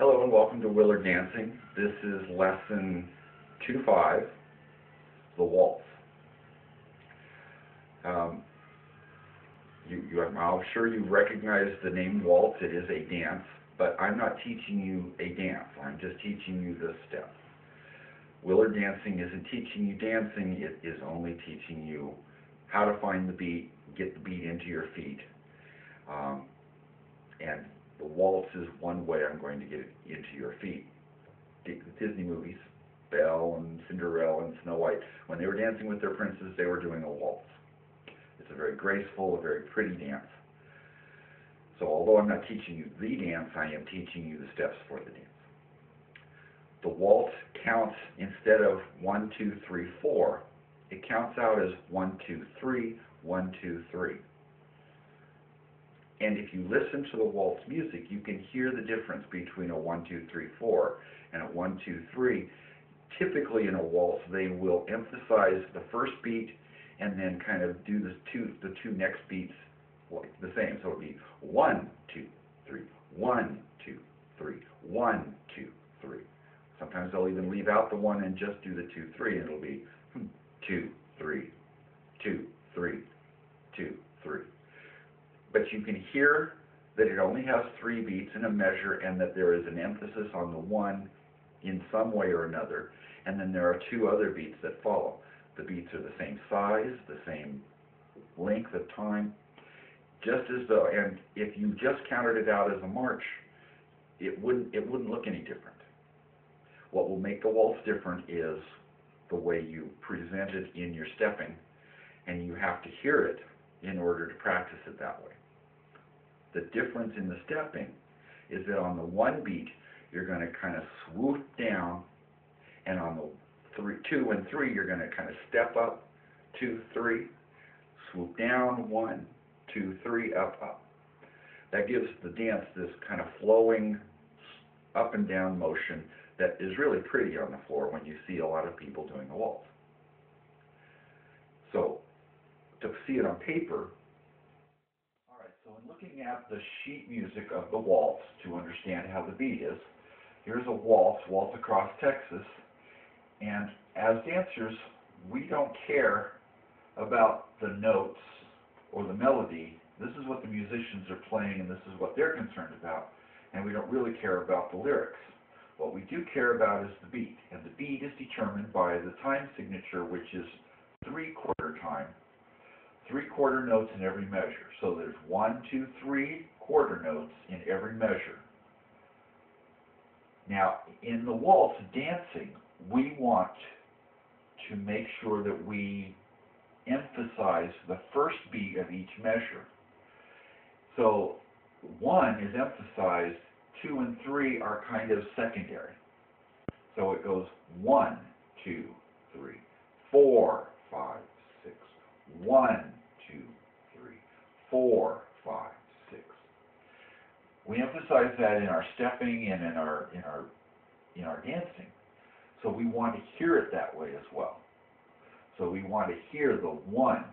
Hello and welcome to Willard Dancing. This is lesson 2.5, the waltz. I'm sure you recognize the name waltz. It is a dance, but I'm not teaching you a dance. I'm just teaching you the steps. Willard Dancing isn't teaching you dancing. It is only teaching you how to find the beat, get the beat into your feet. And the waltz is one way I'm going to get it into your feet. The Disney movies, Belle and Cinderella and Snow White, when they were dancing with their princes, they were doing a waltz. It's a very graceful, a very pretty dance. So although I'm not teaching you the dance, I am teaching you the steps for the dance. The waltz counts, instead of 1, 2, 3, 4, it counts out as 1, 2, 3, 1, 2, 3. And if you listen to the waltz music, you can hear the difference between a 1, 2, 3, 4 and a 1, 2, 3. Typically in a waltz, they will emphasize the first beat and then kind of do the two next beats like the same. So it would be 1, 2, 3, 1, 2, 3, 1, 2, 3. Sometimes they'll even leave out the 1 and just do the 2, 3, and it'll be 2, 3, 2, 3, 2, 3. But you can hear that it only has 3 beats in a measure and that there is an emphasis on the 1 in some way or another. And then there are 2 other beats that follow. The beats are the same size, the same length of time, just as though, and if you just counted it out as a march, it wouldn't look any different. What will make the waltz different is the way you present it in your stepping, and you have to hear it in order to practice it that way. The difference in the stepping is that on the 1 beat, you're going to kind of swoop down, and on the 2 and 3, you're going to kind of step up, 2, 3, swoop down, 1, 2, 3, up, up. That gives the dance this kind of flowing up and down motion that is really pretty on the floor when you see a lot of people doing a waltz. So, to see it on paper, all right, so in looking at the sheet music of the waltz to understand how the beat is, here's a waltz across Texas, and as dancers, we don't care about the notes or the melody. This is what the musicians are playing, and this is what they're concerned about, and we don't really care about the lyrics. What we do care about is the beat, and the beat is determined by the time signature, which is 3/4 time. 3/4 notes in every measure. So there's 1, 2, 3 quarter notes in every measure. Now, in the waltz dancing, we want to make sure that we emphasize the first beat of each measure. So 1 is emphasized, 2 and 3 are kind of secondary. So it goes 1, 2, 3, 4, 5, 6. 1, 2, 3, 4, 5, 6. We emphasize that in our stepping and in our dancing. So we want to hear it that way as well. So we want to hear the 1,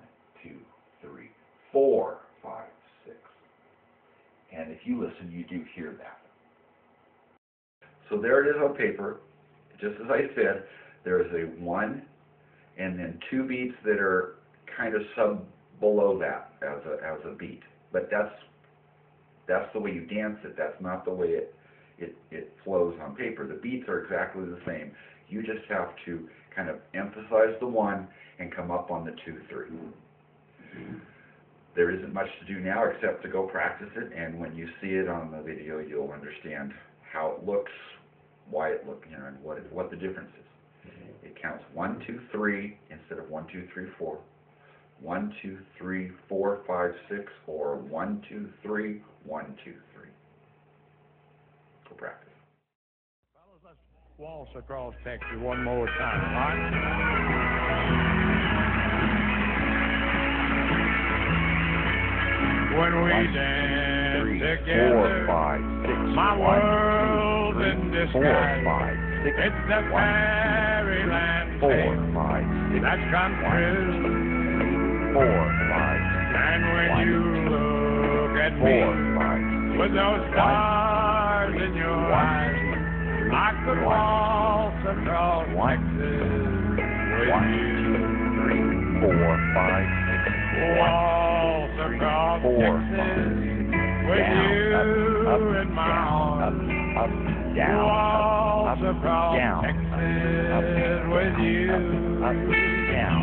2, 3, 4, 5, 6. And if you listen, you do hear that. So there it is on paper. Just as I said, there is a 1 and then 2 beats that are kind of below that as a beat. But that's the way you dance it. That's not the way it flows on paper. The beats are exactly the same. You just have to kind of emphasize the 1 and come up on the 2, 3. There isn't much to do now except to go practice it, and when you see it on the video, you'll understand how it looks, why it looks, and what the difference is. It counts 1, 2, 3 instead of 1, 2, 3, 4. 1, 2, 3, 4, 5, 6, or 1, 2, 3, 1, 2, 3. Go practice. Fellas, let's waltz across Texas one more time, all right? When we dance together, 4, 5, 6, my world's in disguise. 4, 5, 6, it's the fairyland 4, 5, 6, that's come true. 4, 5, 6, and when you look at me 4, 5, 6, with those stars in your eyes, could waltz across Texas with you. 1, 2, 3, 4, 5, 6, Waltz across 4, 5, Texas 6, with down, you up, in my down, arms. up, down, Waltz up, across down, Texas with you. up, down,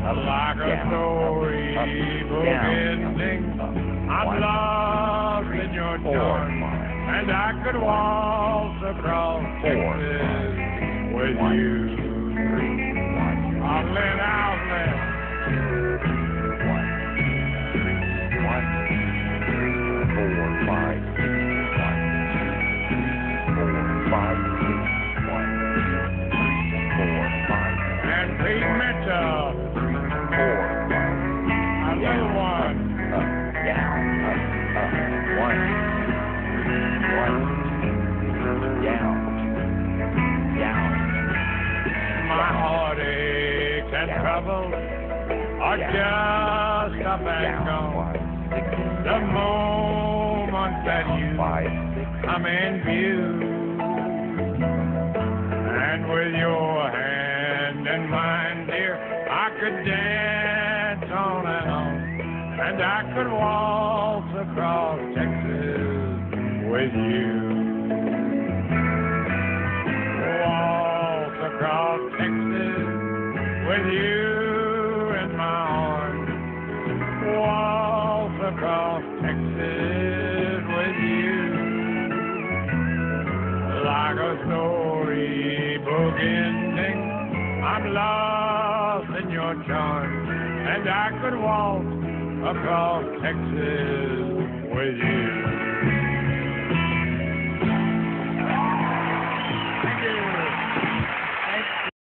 up, Like a down, story book ending, I'm lost in your charm, and I could waltz across Texas with you. Outlet, outlet. 4, 5, 6, 1, 4, 5, 6, 1, 4, 5, And Pete Mitchell, 4, 5, a little one. up, down, up, 1, 1, down. My heartache and trouble are just up and gone. The moment that you come in view, and with your hand in mine, dear, I could dance on and on, and I could waltz across Texas with you. Waltz across Texas with you in my arms. Waltz across Texas with you. Like a storybook ending, I'm lost in your charm, and I could waltz across Texas with you.